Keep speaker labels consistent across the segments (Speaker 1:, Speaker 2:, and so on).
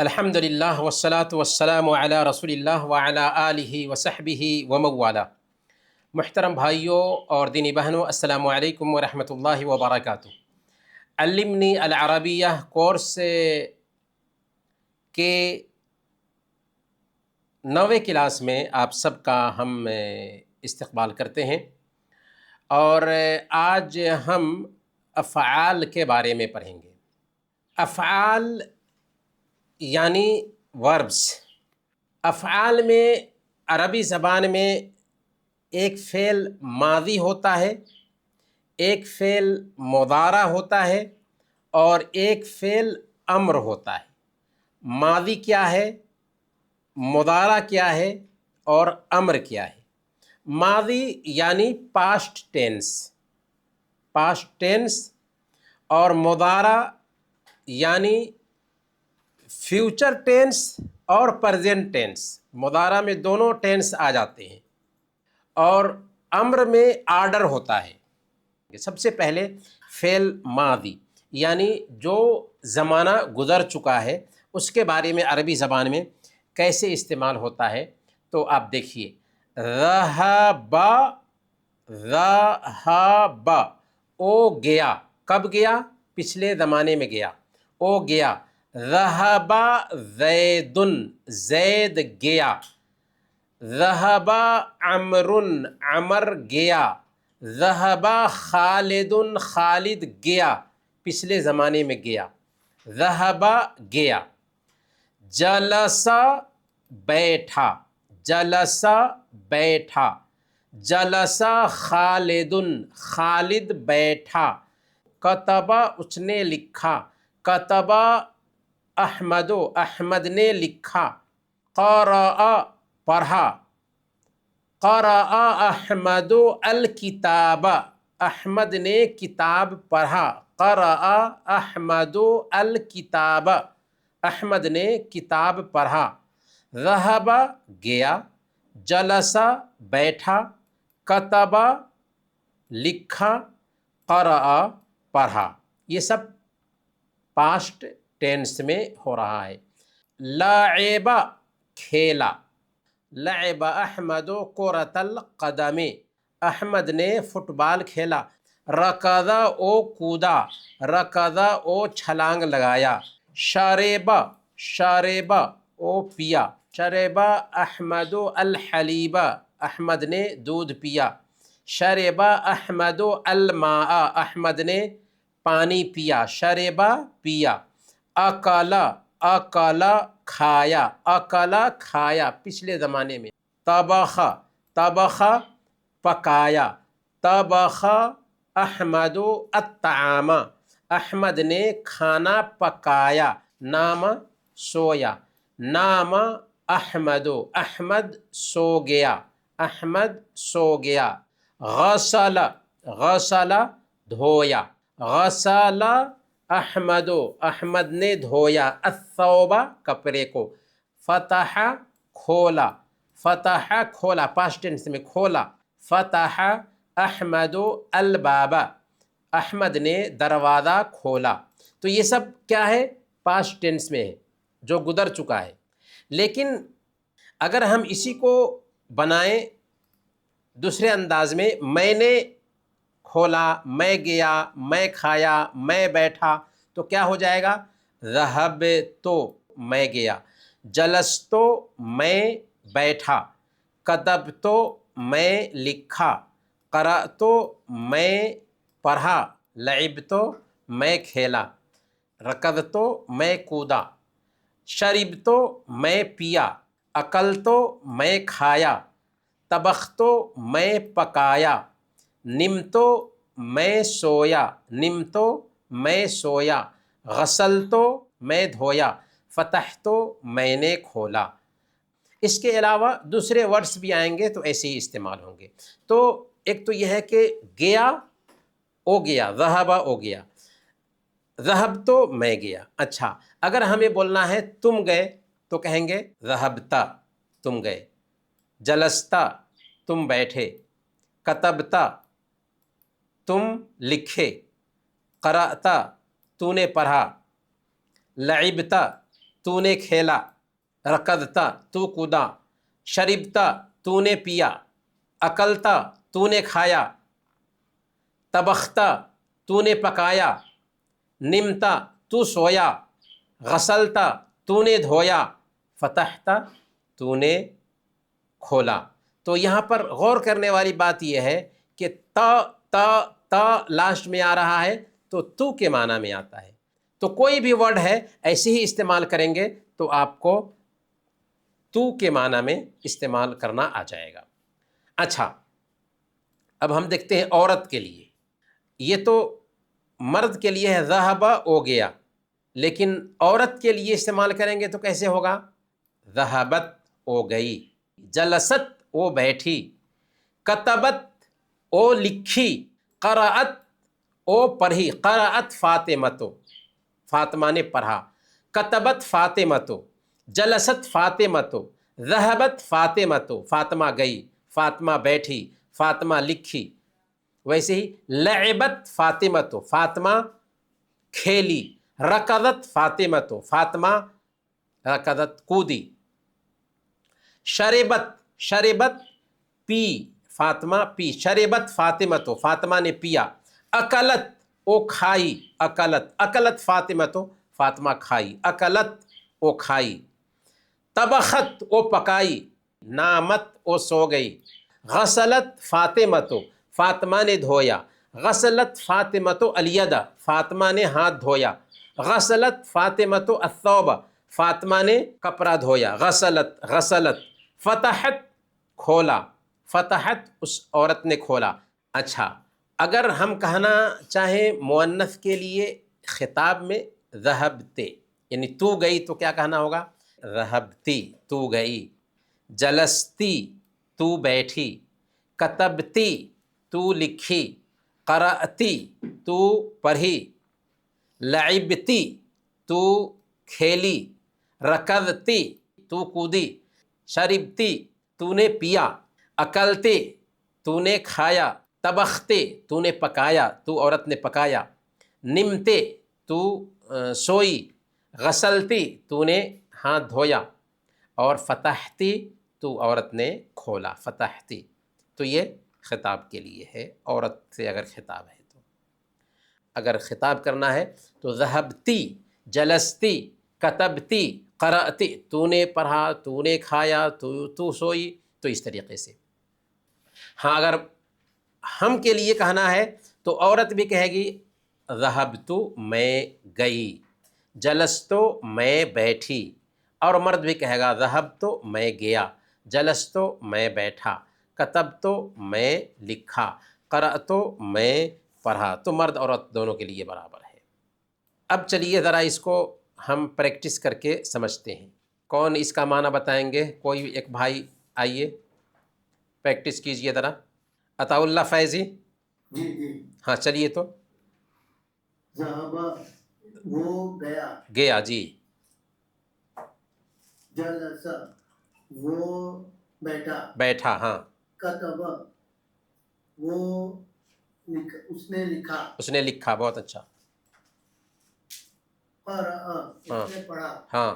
Speaker 1: الحمدللہ والصلاة والسلام علی رسول اللہ وعلی آلہ وصحبہ وموالا۔ محترم بھائیوں اور دینی بہنوں، السلام علیکم ورحمۃ اللہ وبرکاتہ۔ علمنی العربیہ کورس کے 9ویں کلاس میں آپ سب کا ہم استقبال کرتے ہیں، اور آج ہم افعال کے بارے میں پڑھیں گے۔ افعال یعنی وربس۔ افعال میں عربی زبان میں ایک فعل ماضی ہوتا ہے، ایک فعل مضارع ہوتا ہے، اور ایک فعل امر ہوتا ہے۔ ماضی کیا ہے، مضارع کیا ہے، اور امر کیا ہے؟ ماضی یعنی پاسٹ ٹینس، اور مضارع یعنی فیوچر ٹینس اور پریزنٹ ٹینس۔ مضارع میں دونوں ٹینس آ جاتے ہیں، اور امر میں آرڈر ہوتا ہے۔ سب سے پہلے فعل ماضی یعنی جو زمانہ گزر چکا ہے اس کے بارے میں عربی زبان میں کیسے استعمال ہوتا ہے، تو آپ دیکھیے۔ ذہب، او گیا۔ کب گیا؟ پچھلے زمانے میں گیا، او گیا۔ ذہب زید، زید گیا۔ ذہب عمر، عمر گیا۔ ذہب خالد، خالد گیا، پچھلے زمانے میں گیا۔ ذہب گیا۔ جلس بیٹھا، جلس بیٹھا۔ جلس خالد، خالد بیٹھا۔ کتب، اس نے لکھا۔ کتب احمد، احمد نے لکھا۔ قرأ، پڑھا۔ قرأ احمد الکتاب، احمد نے کتاب پڑھا۔ قرأ احمد الکتاب، احمد نے کتاب پڑھا۔ ذہب گیا، جلس بیٹھا، کتب لکھا، قرأ پڑھا۔ یہ سب پاسٹ ٹینس میں ہو رہا ہے۔ لعب، کھیلا۔ لعب احمد کرۃ القدم، احمد نے فٹ بال کھیلا۔ رکض، او کودا۔ رکض، او چھلانگ لگایا۔ شرب، شرب، او پیا۔ شرب احمد الحلیب، احمد نے دودھ پیا۔ شرب احمد الماء، احمد نے پانی پیا۔ شرب، پیا۔ اکل، اکل کھایا۔ اکل کھایا، پچھلے زمانے میں۔ طبخ، طبخ پکایا۔ طبخ احمد الطعام، احمد نے کھانا پکایا۔ نام، سویا۔ نام احمد، احمد سو گیا۔ احمد سو گیا۔ غسل، غسل دھویا۔ غسل احمد، احمد نے دھویا۔ الثوب، کپڑے کو۔ فتح، کھولا۔ فتح کھولا، پاسٹ ٹینس میں، کھولا۔ فتح احمد الباب، احمد نے دروازہ کھولا۔ تو یہ سب کیا ہے؟ پاسٹ ٹینس میں ہے، جو گزر چکا ہے۔ لیکن اگر ہم اسی کو بنائیں دوسرے انداز میں، میں نے کھولا، میں گیا، میں کھایا، میں بیٹھا، تو کیا ہو جائے گا؟ ذہبت، میں گیا۔ جلست، میں بیٹھا۔ کتبت، میں لکھا۔ قرأت، میں پڑھا۔ لعبت، میں کھیلا۔ رکضت، میں کودا۔ شربت، میں پیا۔ اکلت، میں کھایا۔ طبخت، میں پکایا۔ نمت، میں سویا۔ نمت، میں سویا۔ غسلت، میں دھویا۔ فتحت، میں نے کھولا۔ اس کے علاوہ دوسرے ورڈز بھی آئیں گے تو ایسے ہی استعمال ہوں گے۔ تو ایک تو یہ ہے کہ گیا، او گیا۔ ذہب، او گیا۔ ذہب تو میں گیا۔ اچھا، اگر ہمیں بولنا ہے تم گئے تو کہیں گے ذہبتا، تم گئے۔ جلستا، تم بیٹھے۔ کتبتا، تم لکھے۔ قرأتا، تو نے پڑھا۔ لعبتا، تو نے کھیلا، رکضتا تو کودا، شربتا تو نے پیا، اکلتا تو نے کھایا، طبختا تو نے پکایا، نمتا تو سویا، غسلتا تو نے دھویا، فتحتا تو نے کھولا۔ تو یہاں پر غور کرنے والی بات یہ ہے کہ تا تا تا لاسٹ میں آ رہا ہے تو کے معنی میں آتا ہے۔ تو کوئی بھی ورڈ ہے ایسے ہی استعمال کریں گے تو آپ کو تو کے معنی میں استعمال کرنا آ جائے گا۔ اچھا، اب ہم دیکھتے ہیں عورت کے لیے۔ یہ تو مرد کے لیے ہے ذہب ہو گیا، لیکن عورت کے لیے استعمال کریں گے تو کیسے ہوگا؟ ذہبت ہو گئی، جلست وہ بیٹھی، کتبت او لکھی، قرأت او پڑھی، قرأت فاطمۃ فاطمہ نے پڑھا، کتبت فاطمۃ جلست فاطمۃ، ذہبت فاطمۃ فاطمہ گئی، فاطمہ بیٹھی، فاطمہ لکھی۔ ویسے ہی لعبت فاطمۃ فاطمہ کھیلی، رکضت فاطمۃ فاطمہ رکضت کودی، شربت شربت پی، فاطمہ پی، شربت فاطمۃ فاطمہ نے پیا، اکلت او کھائی، اکلت اکلت فاطمۃ فاطمہ کھائی، اکلت او کھائی، طبخت او پکائی، نامت او سو گئی، غسلت فاطمۃ فاطمہ نے دھویا، غسلت فاطمۃ الید فاطمہ نے ہاتھ دھویا، غسلت فاطمۃ الثوب فاطمہ نے کپڑا دھویا، غسلت غسلت، فتحت کھولا، فتحت اس عورت نے کھولا۔ اچھا، اگر ہم کہنا چاہیں مؤنث کے لیے خطاب میں ذہبتے، یعنی تو گئی تو کیا کہنا ہوگا؟ ذہبتی تو گئی، جلستی تو بیٹھی، کتبتی تو لکھی، قرأتی تو پڑھی، لعبتی تو کھیلی، رکضتی تو کودی، شربتی تو نے پیا، اکلتے تو نے کھایا، طبختے تو نے پکایا، تو عورت نے پکایا، نمتے تو سوئی، غسلتی تو نے ہاتھ دھویا، اور فتحتی تو عورت نے کھولا، فتحتی۔ تو یہ خطاب کے لیے ہے، عورت سے اگر خطاب ہے تو۔ اگر خطاب کرنا ہے تو ذہبتی، جلستی، کتبتی، قرأتی، تو نے پڑھا، تو نے کھایا، تو سوئی، تو اس طریقے سے۔ ہاں، اگر ہم کے لیے کہنا ہے تو عورت بھی کہے گی ذہبتو میں گئی، جلستو میں بیٹھی، اور مرد بھی کہے گا ذہبتو میں گیا، جلستو میں بیٹھا، کتبتو میں لکھا، قرأتو میں پڑھا۔ تو مرد اور عورت دونوں کے لیے برابر ہے۔ اب چلیے ذرا اس کو ہم پریکٹس کر کے سمجھتے ہیں۔ کون اس کا معنی بتائیں گے؟ کوئی ایک بھائی آئیے پریکٹس کیجئے ذرا۔ عطا اللہ فیضی،
Speaker 2: جی جی،
Speaker 1: ہاں چلیے تو۔
Speaker 2: ذہب وہ گیا،
Speaker 1: گیا جی،
Speaker 2: جلس وہ بیٹھا،
Speaker 1: بیٹھا، ہاں،
Speaker 2: کتب وہ اس نے لکھا،
Speaker 1: اس نے لکھا، بہت اچھا،
Speaker 2: قرأ
Speaker 1: ہاں
Speaker 2: اس نے پڑھا،
Speaker 1: ہاں،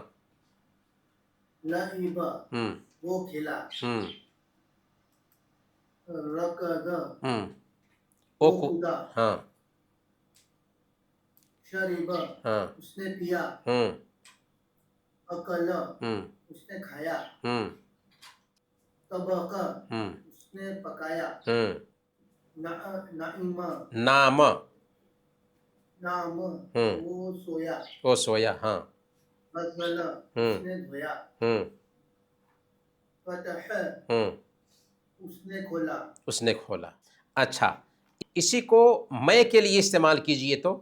Speaker 2: لعب
Speaker 1: ہوں
Speaker 2: وہ کھیلا،
Speaker 1: ہوں
Speaker 2: رکض
Speaker 1: ہوں،
Speaker 2: وہ کودا،
Speaker 1: ہاں
Speaker 2: شرب
Speaker 1: ہاں،
Speaker 2: اس نے پیا،
Speaker 1: ہوں
Speaker 2: اکل
Speaker 1: ہوں
Speaker 2: اس نے کھایا،
Speaker 1: ہوں
Speaker 2: طبخ
Speaker 1: ہوں
Speaker 2: اس نے پکایا،
Speaker 1: ہوں،
Speaker 2: نعیم
Speaker 1: نام،
Speaker 2: نام
Speaker 1: ہوں،
Speaker 2: وہ سویا،
Speaker 1: وہ سویا، ہاں،
Speaker 2: غسل
Speaker 1: ہوں
Speaker 2: اس نے دھویا،
Speaker 1: ہوں
Speaker 2: فتح
Speaker 1: ہوں،
Speaker 2: اس نے کھولا۔
Speaker 1: اس نے کھولا۔ اچھا، اسی کو میں کے لیے استعمال کیجئے تو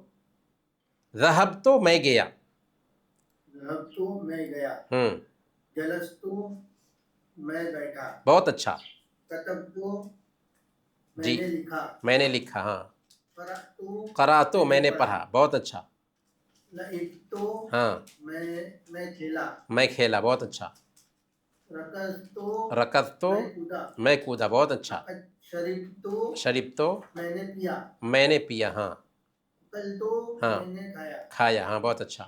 Speaker 1: ذہبتو میں گیا،
Speaker 2: ذہبتو میں گیا،
Speaker 1: ہوں،
Speaker 2: جلستو میں بیٹھا،
Speaker 1: بہت اچھا،
Speaker 2: کتبتو میں
Speaker 1: جی
Speaker 2: نے لکھا،
Speaker 1: میں نے لکھا، ہاں،
Speaker 2: قرأتو
Speaker 1: قرأتو میں نے
Speaker 2: پڑھا،
Speaker 1: پڑھا، بہت اچھا،
Speaker 2: لعبتو
Speaker 1: ہاں،
Speaker 2: میں کھیلا،
Speaker 1: میں کھیلا، بہت اچھا،
Speaker 2: رکضتو
Speaker 1: رکضتو
Speaker 2: میں کودا،
Speaker 1: میں کودا، بہت اچھا،
Speaker 2: شربتو
Speaker 1: شربتو
Speaker 2: میں نے پیا،
Speaker 1: میں نے پیا، ہاں
Speaker 2: اکلتو
Speaker 1: ہاں،
Speaker 2: میں نے کھایا،
Speaker 1: کھایا، ہاں، بہت اچھا،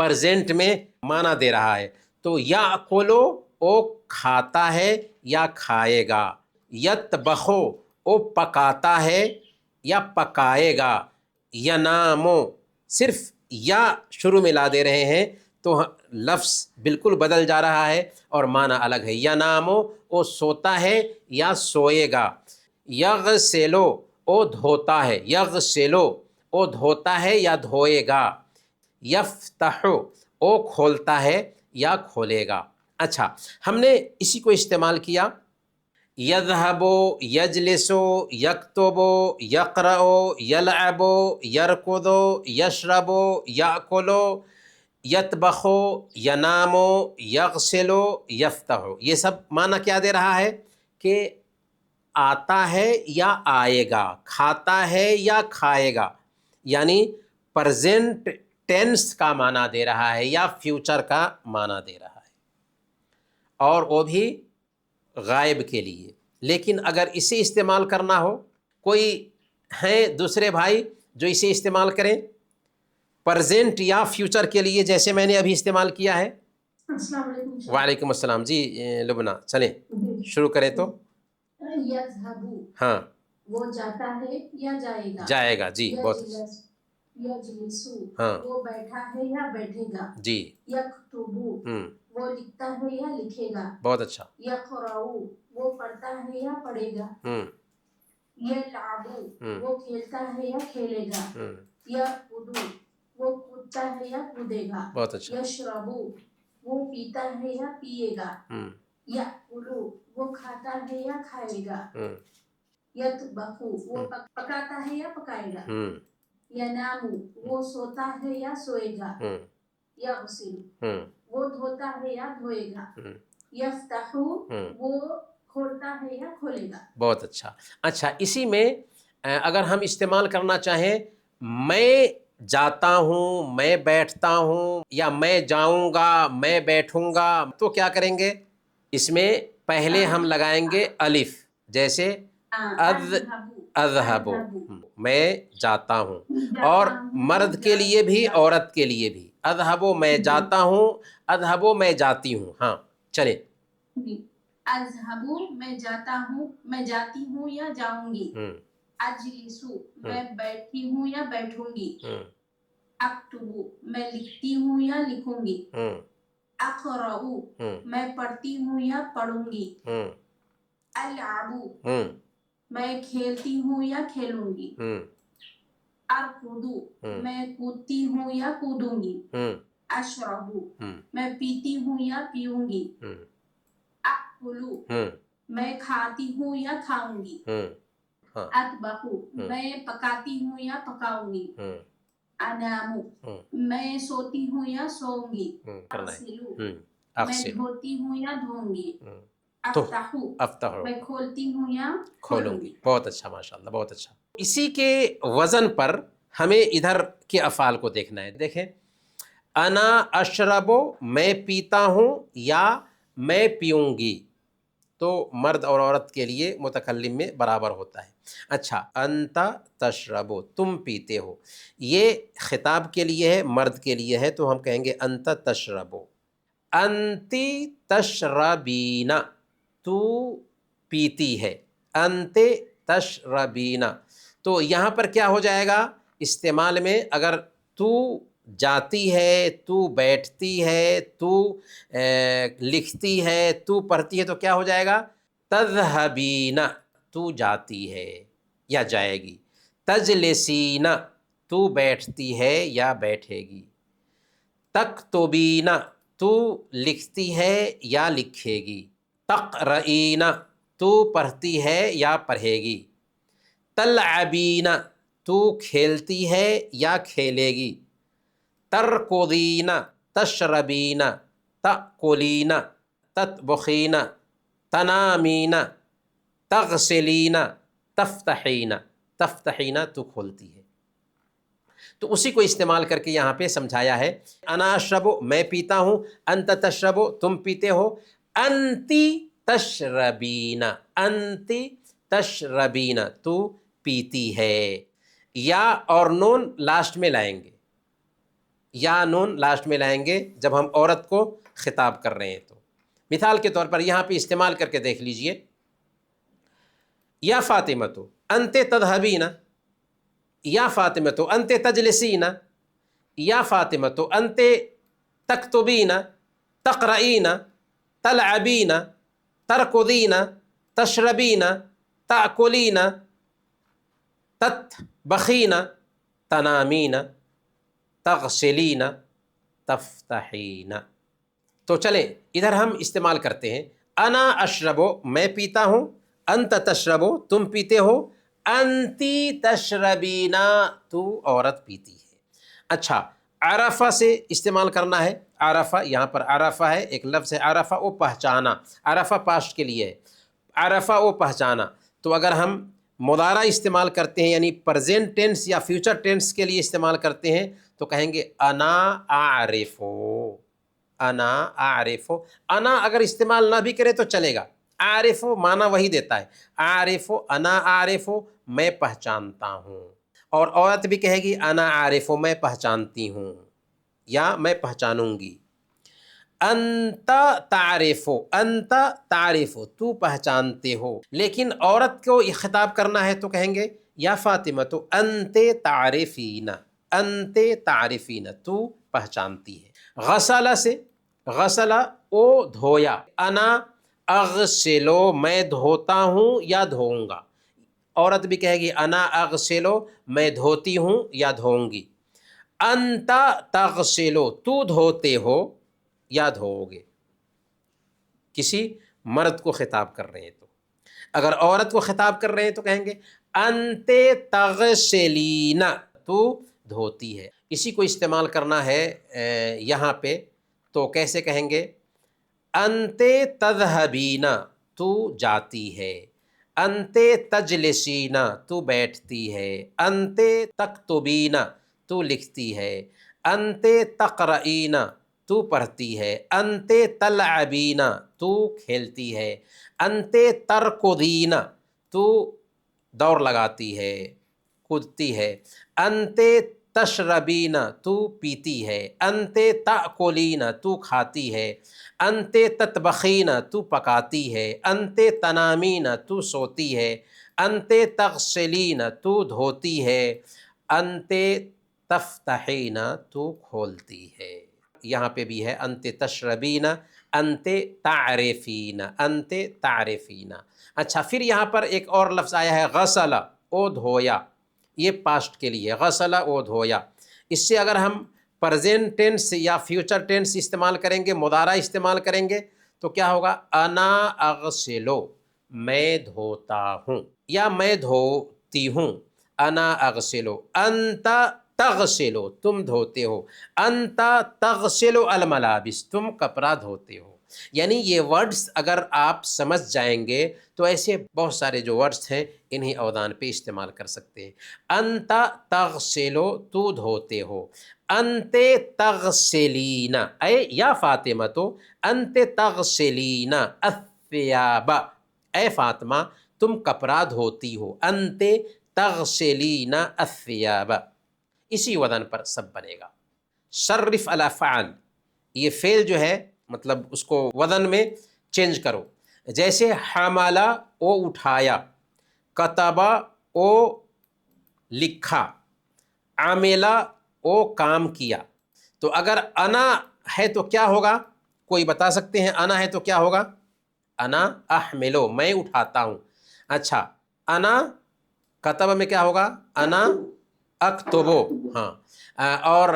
Speaker 1: پرزینٹ میں معنی دے رہا ہے. تو یاکلو او کھاتا ہے یا کھائے گا، یطبخو او پکاتا ہے یا پکائے گا، ینامو صرف یا شروع میں لا دے رہے ہیں تو لفظ بالکل بدل جا رہا ہے اور معنی الگ ہے. ینامو او سوتا ہے یا سوئے گا، یغسلو او دھوتا ہے، یغسلو او دھوتا ہے یا دھوئے گا، یفتحو او کھولتا ہے یا کھولے گا. اچھا، ہم نے اسی کو استعمال کیا یذہبو، یجلسو، یکتبو، یقرأو، یلعبو، یرکضو، یشربو، یاکلو، یطبخو، ینامو، یغسلو، یفتحو. یہ سب معنی کیا دے رہا ہے کہ آتا ہے یا آئے گا، کھاتا ہے یا کھائے گا، یعنی پرزینٹ ٹینس کا معنی دے رہا ہے یا فیوچر کا معنی دے رہا ہے، اور وہ بھی غائب کے لیے. لیکن اگر اسے استعمال کرنا ہو، کوئی ہیں دوسرے بھائی جو اسے استعمال کریں پرزینٹ یا فیوچر کے لیے جیسے میں نے ابھی استعمال کیا ہے؟
Speaker 3: السلام علیکم.
Speaker 1: وعلیکم السلام. جی لبنہ چلیں شروع کریں تو.
Speaker 3: یذہبو
Speaker 1: ہاں
Speaker 3: وہ جاتا ہے یا جائے گا،
Speaker 1: جائے گا. جی بہت
Speaker 3: یجلسو
Speaker 1: ہاں
Speaker 3: وہ بیٹھا ہے یا بیٹھے گا،
Speaker 1: جی
Speaker 3: یکتبو وہ لکھتا ہے یا لکھے گا،
Speaker 1: بہت اچھا.
Speaker 3: یقرأو وہ پڑھتا ہے یا پڑھے گا، یلعبو وہ کھیلتا ہے یا کھیلے گا، یرکضو وہ کودتا ہے یا کودے گا،
Speaker 1: بہت اچھا.
Speaker 3: یشربو وہ پیتا ہے یا پیے گا، یاکلو وہ کھاتا ہے یا کھائے گا، یطبخو وہ پکاتا ہے یا پکائے گا، ینامو وہ سوتا ہے یا سوئے گا، یغسل وہ دھوتا ہے یا دھوئے گا، یفتحو وہ کھولتا ہے یا کھولے گا.
Speaker 1: بہت اچھا. اچھا، اسی میں اگر ہم استعمال کرنا چاہیں میں جاتا ہوں، میں بیٹھتا ہوں، یا میں جاؤں گا، میں بیٹھوں گا، تو کیا کریں گے؟ اس میں پہلے ہم لگائیں گے الف، جیسے اذہب میں جاتا ہوں، اور مرد کے لیے بھی عورت کے لیے بھی اذہب میں جاتا ہوں، اذہب میں جاتی ہوں. ہاں چلیں.
Speaker 3: اذہبو میں جاتا ہوں، میں جاتی ہوں یا جاؤں گی، اجلسو میں بیٹھی ہوں یا بیٹھوں گی، اکتبو میں لکھتی ہوں یا لکھوں گی، اقرأو میں پڑھتی ہوں یا پڑھوں گی، العبو میں کھیلتی ہوں یا کھیلوں گی، ارکضو میں کودتی ہوں یا کودوں گی، اشربو میں پیتی ہوں یا پیوں گی، اکلو میں کھاتی ہوں یا کھاؤں گی، اطبخو میں پکاتی ہوں یا پکاؤں گی، انامو میں سوتی ہوں یا سوؤں گی، اغسلو میں دھوتی ہوں یا دھوؤں گی، افتحو میں کھولتی ہوں یا کھولوں گی.
Speaker 1: بہت اچھا، ماشاء اللہ، بہت اچھا. اسی کے وزن پر ہمیں ادھر کے افعال کو دیکھنا ہے. دیکھیں، انا اشربو میں پیتا ہوں یا میں پیوں گی، تو مرد اور عورت کے لیے متکلم میں برابر ہوتا ہے. اچھا، انت تشربو تم پیتے ہو، یہ خطاب کے لیے ہے، مرد کے لیے ہے، تو ہم کہیں گے انت تشربو. انتی تشربینا تو پیتی ہے، انت تشربینا. تو یہاں پر کیا ہو جائے گا استعمال میں؟ اگر تو جاتی ہے، تو بیٹھتی ہے، تو لکھتی ہے، تو پڑھتی ہے، تو کیا ہو جائے گا؟ تذہبینا تو جاتی ہے یا جائے گی، تجلسینا تو بیٹھتی ہے یا بیٹھے گی، تکتبینا تو لکھتی ہے یا لکھے گی، تقرئینا تو پڑھتی ہے یا پڑھے گی، تلعبینا تو کھیلتی ہے یا کھیلے گی، ترکضینا تشربینا تأکلینا تطبخینا تنامینا تغسلینا تفتحینا. تفتحینا تو کھولتی ہے. تو اسی کو استعمال کر کے یہاں پہ سمجھایا ہے. انا اشربو میں پیتا ہوں، انت تشربو تم پیتے ہو، انتی تشربینا انتی تشربینا تو پیتی ہے. یا اور نون لاسٹ میں لائیں گے، یا نون لاسٹ میں لائیں گے جب ہم عورت کو خطاب کر رہے ہیں. تو مثال کے طور پر یہاں پہ استعمال کر کے دیکھ لیجئے. یا فاطمۃ انت تذهبین، یا فاطمۃ انت تجلسین، یا فاطمۃ انت تکتبین، تقرئین، تلعبین، ترکضین، تشربین، تأکلین، تطبخین، تنامین، تغسلین، تفتحین. تو چلیں ادھر ہم استعمال کرتے ہیں. انا اشربو میں پیتا ہوں، انت تشربو تم پیتے ہو، انتی تشربینا تو عورت پیتی ہے. اچھا عرفہ سے استعمال کرنا ہے. عرفہ یہاں پر عرفہ ہے، ایک لفظ ہے عرفہ، وہ پہچانا. عرفہ پاسٹ کے لیے ہے، عرفہ وہ پہچانا. تو اگر ہم مضارع استعمال کرتے ہیں یعنی پرزینٹ ٹینس یا فیوچر ٹینس کے لیے استعمال کرتے ہیں تو کہیں گے انا اعرفو. انا اعرفو. انا اگر استعمال نہ بھی کرے تو چلے گا، اعرفو معنی وہی دیتا ہے. اعرفو انا اعرفو میں پہچانتا ہوں. اور عورت بھی کہے گی انا اعرفو میں پہچانتی ہوں یا میں پہچانوں گی. انت تعرفو، انت تعرفو تو پہچانتے ہو. لیکن عورت کو خطاب کرنا ہے تو کہیں گے یا فاطمہ تو انت تعرفین، انت تعرفین تو پہچانتی ہے. غسل سے غسل او دھویا، انا اغسلو میں دھوتا ہوں یا دھوؤں گا. عورت بھی کہے گی انا اغسلو میں دھوتی ہوں یا دھوؤں گی. انت تغسلو تو دھوتے ہو یا دھوؤ گے. کسی مرد کو خطاب کر رہے ہیں تو. اگر عورت کو خطاب کر رہے ہیں تو کہیں گے انت تغسلین تو دھوتی ہے. اسی کو استعمال کرنا ہے یہاں پہ تو کیسے کہیں گے انت تذهبین تو جاتی ہے، انت تجلسین تو بیٹھتی ہے، انت تکتبین تو لکھتی ہے، انت تقرئین تو پڑھتی ہے، انت تلعبین تو کھیلتی ہے، انت ترکضین تو دوڑ لگاتی ہے کودتی ہے، انت تشربین تو پیتی ہے، انت تأکلین تو کھاتی ہے، انت تطبخین تو پکاتی ہے، انت تنامین تو سوتی ہے، انت تغسلین تو دھوتی ہے، انت تفتحین تو کھولتی ہے. یہاں پہ بھی ہے انت تشربین، انت تعرفین، انت تعرفین. اچھا پھر یہاں پر ایک اور لفظ آیا ہے غسل او دھویا، یہ پاسٹ کے لیے غسل او دھویا. اس سے اگر ہم پرزینٹ ٹینس یا فیوچر ٹینس استعمال کریں گے، مضارع استعمال کریں گے تو کیا ہوگا انا اغسلو میں دھوتا ہوں یا میں دھوتی ہوں. انا اغسلو، انت تغسلو تم دھوتے ہو، انت تغسلو الملابس تم کپڑا دھوتے ہو. یعنی یہ ورڈز اگر آپ سمجھ جائیں گے تو ایسے بہت سارے جو ورڈز ہیں انہیں اودان پہ استعمال کر سکتے ہیں. انت تغسلو تو دھوتے ہو، انت تغسلین اے یا فاطمہ تو انت تغسلین الثیاب اے فاطمہ تم کپڑا دھوتی ہو، انت تغسلین الثیاب. اسی وزن پر سب بنے گا. صرف علی فعل، یہ فعل جو ہے مطلب اس کو وزن میں چینج کرو. جیسے حملہ او اٹھایا، کتبہ او لکھا، عملہ او کام کیا. تو اگر انا ہے تو کیا ہوگا، کوئی بتا سکتے ہیں انا ہے تو کیا ہوگا؟ انا احملو میں اٹھاتا ہوں. اچھا انا کتبہ میں کیا ہوگا؟ انا اکتبو. ہاں اور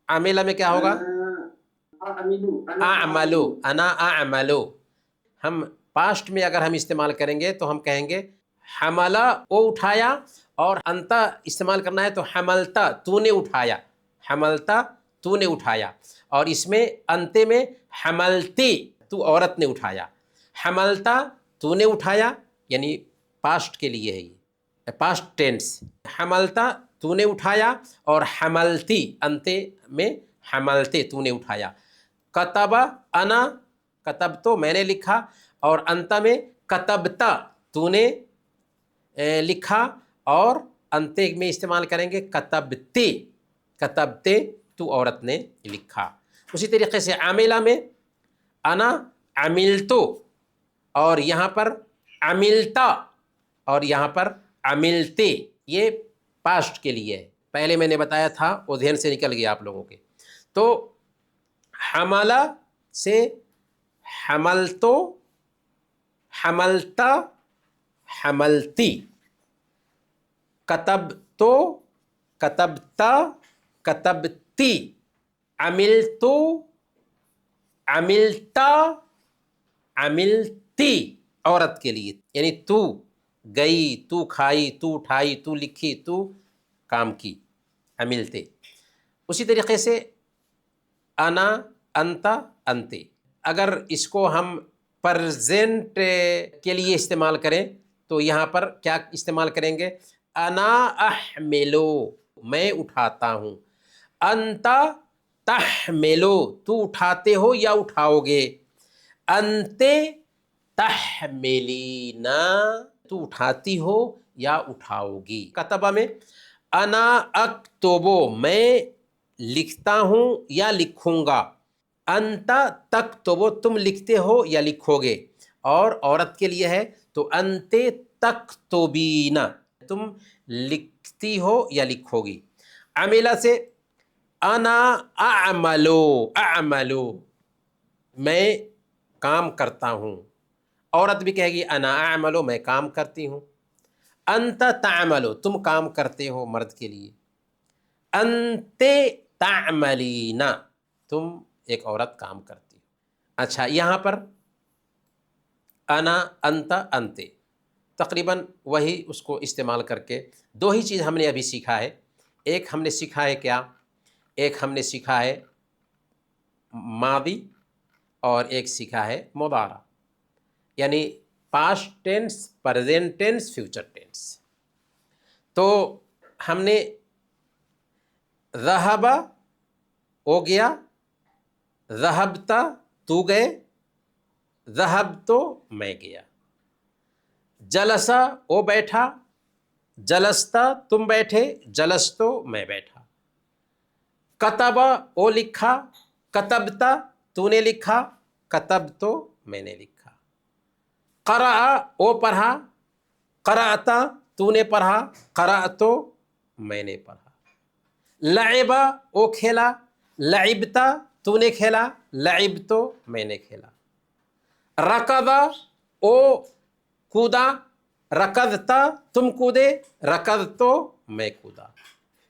Speaker 1: عملہ میں کیا ہوگا؟ اعملو، انا اعملو. ہم پاسٹ میں اگر ہم استعمال کریں گے تو ہم کہیں گے حملہ او اٹھایا، اور انتا استعمال کرنا ہے تو حملتا تو نے اٹھایا، حملتا تو نے اٹھایا. اور اس میں انتے میں حملتی تو عورت نے اٹھایا، حملتا تو نے اٹھایا یعنی پاسٹ کے لیے ہے یہ پاسٹ ٹینس. حملتا تو نے اٹھایا اور حملتی انتے میں حملتے تو نے اٹھایا. کتبہ انا کتب تو میں نے لکھا، اور انت میں کتبتا تو نے لکھا، اور انتے میں استعمال کریں گے کتبتے، کتبتے تو عورت نے لکھا. اسی طریقے سے عاملہ میں انا عملتو، اور یہاں پر عملتا، اور یہاں پر عملتے، یہ پاسٹ کے لیے ہے. پہلے میں نے بتایا تھا وہ ذہن سے نکل گیا آپ لوگوں کے. تو حملہ سے حملتو، حملتا، حملتی، کتبتو، کتبتا، کتبتی، عملتو، عملتا، عملتی عورت کے لیے، یعنی تو گئی، تو کھائی، تو اٹھائی، تو لکھی، تو کام کی، عملتے. اسی طریقے سے انا، انتا، انتے. اگر اس کو ہم پرزینٹ کے لیے استعمال کریں تو یہاں پر کیا استعمال کریں گے؟ انا احملو، میں اٹھاتا ہوں. انتا تحملو، تو اٹھاتے ہو یا اٹھاؤ گے. انتے تحملینا، تو اٹھاتی ہو یا اٹھاؤ گی. کتبہ میں انا اکتبو، میں لکھتا ہوں یا لکھوں گا. انتا تکتبو، تم لکھتے ہو یا لکھو گے. اور عورت کے لیے ہے تو انتے تکتبینا، تم لکھتی ہو یا لکھو گی. عملہ سے انا اعملو، اعملو میں کام کرتا ہوں. عورت بھی کہے گی انا اعملو، میں کام کرتی ہوں. انت تعملو، تم کام کرتے ہو مرد کے لیے. انتے تعملینا، تم ایک عورت کام کرتی ہو. اچھا، یہاں پر انا، انت، انتے تقریباً وہی اس کو استعمال کر کے دو ہی چیز ہم نے ابھی سیکھا ہے. ایک ہم نے سیکھا ہے کیا؟ ایک ہم نے سیکھا ہے ماضی، اور ایک سیکھا ہے مضارع، یعنی past tense, present tense, future tennis. تو ہم نے ذہب ہو گیا، ذہبتا تو گئے، ذہبتو میں گیا. جلسہ وہ بیٹھا، جلستا تم بیٹھے، جلستو میں بیٹھا. کتبہ وہ لکھا، کتبتا تو نے لکھا، کتبتو میں نے لکھا. قرأ وہ پڑھا، قرأتا تو نے پڑھا، قرأتو میں نے پڑھا. لعبہ وہ کھیلا، لعبتا تو نے کھیلا، لعبتو میں نے کھیلا. رکضا او کودا، رکضتا تم کودے، رکضتو میں کودا.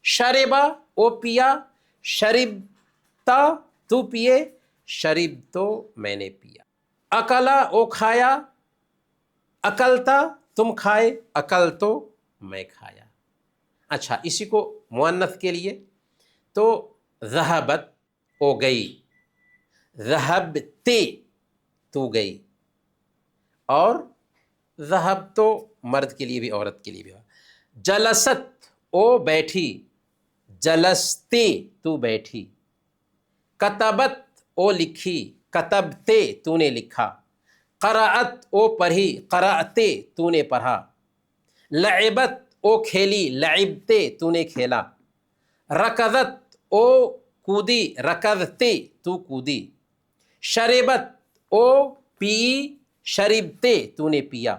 Speaker 1: شربا او پیا، شربتا تو پیے، شربتو میں نے پیا. اکلا او کھایا، اکلتا تم کھائے، اکلتو میں کھایا. اچھا، اسی کو مؤنث کے لیے تو ذہبت او گئی، ذہبتے تو گئی، اور ذہب تو مرد کے لیے بھی عورت کے لیے بھی. جلست او بیٹھی، جلستے تو بیٹھی. کتبت او لکھی، کتبتے تو نے لکھا. قرأت او پڑھی، قرأتے تو نے پڑھا. لعبت او کھیلی، لعبتے تو نے کھیلا. رکضت او کودی، رکضتے تو کودی. شربت او پی، شربتے تو نے پیا.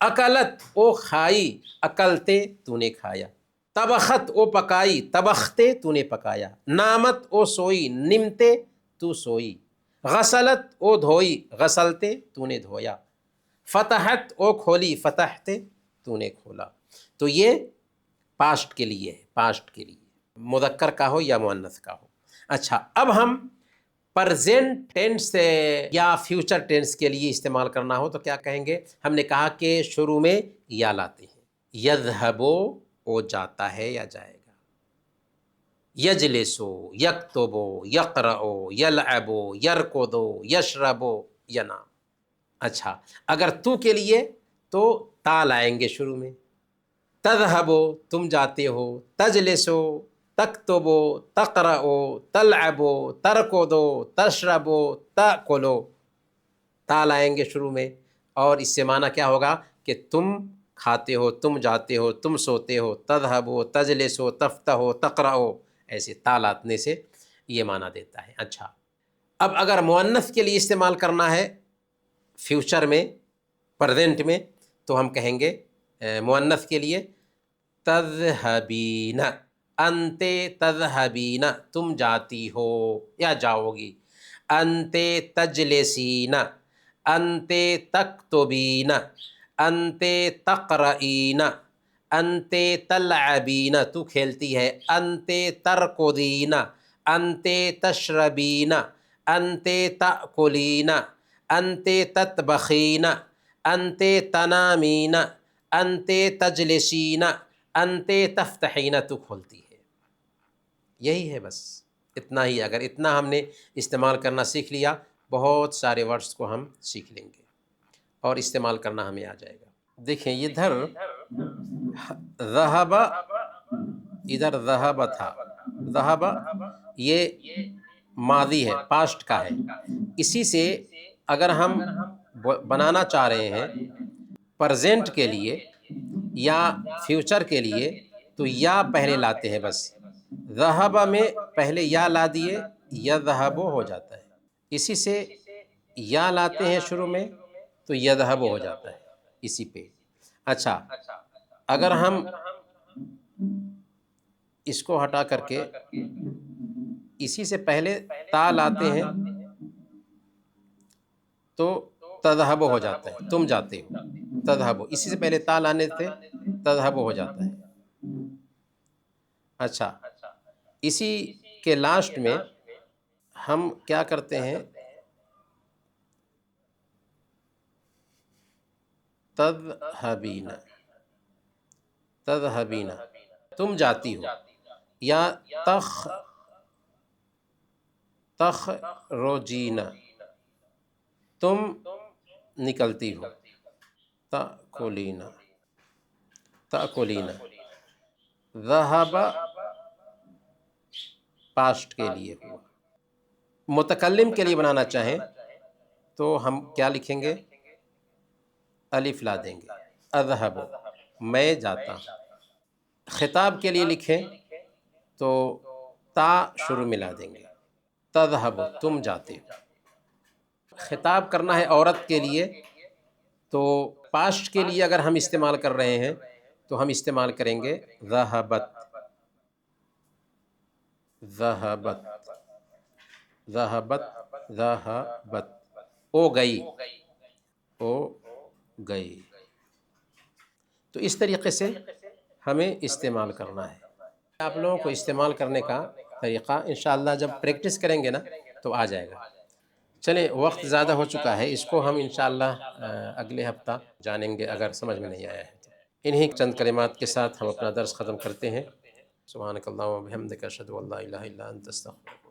Speaker 1: اکلت او کھائی، اکلتے تو نے کھایا. طبخت او پکائی، طبختے تو نے پکایا. نامت او سوئی، نمتے تو سوئی. غسلت او دھوئی، غسلتے تو نے دھویا. فتحت او کھولی، فتحتے تو نے کھولا. تو یہ پاسٹ کے لیے ہے، پاسٹ کے لیے، مذکر کا ہو یا مؤنث کا ہو. اچھا، اب ہم پرزینٹ ٹینس یا فیوچر ٹینس کے لیے استعمال کرنا ہو تو کیا کہیں گے؟ ہم نے کہا کہ شروع میں یا لاتے ہیں. یذہبو وہ جاتا ہے یا جائے گا. یجلسو، یکتبو، یقرأو، یلعبو، یرکضو، یشربو، ینام. اچھا، اگر تو کے لیے تو تا لائیں گے شروع میں. تذہبو تم جاتے ہو، تجلسو، تکتبو، تقرأو، تلعبو، ترکضو، تشربو، تاکلو. تا لائیں گے شروع میں، اور اس سے معنی کیا ہوگا کہ تم کھاتے ہو، تم جاتے ہو، تم سوتے ہو. تذہبو، تجلسو، تفتحو، تقرأو، ایسے تا لانے سے یہ معنی دیتا ہے۔ اچھا، اب اگر مؤنث کے لیے استعمال کرنا ہے فیوچر میں، پریزنٹ میں، تو ہم کہیں گے مؤنث کے لیے تذہبین، انت تذہبین، تم جاتی ہو یا جاؤ گی، انت تجلسین، انت تکتبین، انت تقرئین، انت تلعبین، تو کھیلتی ہے، انت ترکضین، انت تشربین، انت تأکلین، انت تطبخین، انت تنامین، انت تجلسین، انت تفتحین، تو کھولتی ہے۔ یہی ہے بس، اتنا ہی۔ اگر اتنا ہم نے استعمال کرنا سیکھ لیا، بہت سارے ورڈز کو ہم سیکھ لیں گے اور استعمال کرنا ہمیں آ جائے گا۔ دیکھیں ادھر ذہب، ادھر ذہب تھا، ذہب یہ ماضی ہے، پاسٹ کا ہے۔ اسی سے اگر ہم بنانا چاہ رہے ہیں پرزینٹ کے لیے یا فیوچر کے لیے، تو یا پہلے لاتے ہیں بس، ذہب میں پہلے یا لا دیے، یذہب ہو جاتا ہے۔ اسی سے یا لاتے ہیں شروع میں تو یذہب ہو جاتا ہے اسی پہ۔ اچھا، اگر ہم اس کو ہٹا کر کے اسی سے پہلے تا لاتے ہیں تو تذہب ہو جاتا ہے، تم جاتے ہو، تذہب، اسی سے پہلے تا لانے سے تذہب ہو جاتا ہے۔ اچھا، اسی کے لاسٹ میں ہم کیا کرتے ہیں، تذہبین، تذہبین، تم جاتی ہو، یا تخرجین، تم نکلتی ہو، تأکلین، تأکلین، ذہب پاسٹ کے لیے ہوا۔ متکلم کے لیے بنانا چاہیں تو ہم کیا لکھیں گے، الف لا دیں گے، اذہب، میں جاتا ہوں۔ خطاب کے لیے لکھیں تو تا شروع ملا دیں گے، تذہب، تم جاتے ہو۔ خطاب کرنا ہے عورت کے لیے تو پاسٹ کے لیے اگر ہم استعمال کر رہے ہیں تو ہم استعمال کریں گے ذہبت، ذہبت، ذہبت، ذہبت، او گئی، او گئی۔ تو اس طریقے سے ہمیں استعمال کرنا ہے۔ آپ لوگوں کو استعمال کرنے کا طریقہ انشاءاللہ جب پریکٹس کریں گے نا تو آ جائے گا۔ چلیں، وقت زیادہ ہو چکا ہے، اس کو ہم انشاءاللہ اگلے ہفتہ جانیں گے اگر سمجھ میں نہیں آیا ہے تو۔ انہی چند کلمات کے ساتھ ہم اپنا درس ختم کرتے ہیں۔ سبحانک اللہم و بحمدک، اشہد ان لا الہ الا انت، استغفرک۔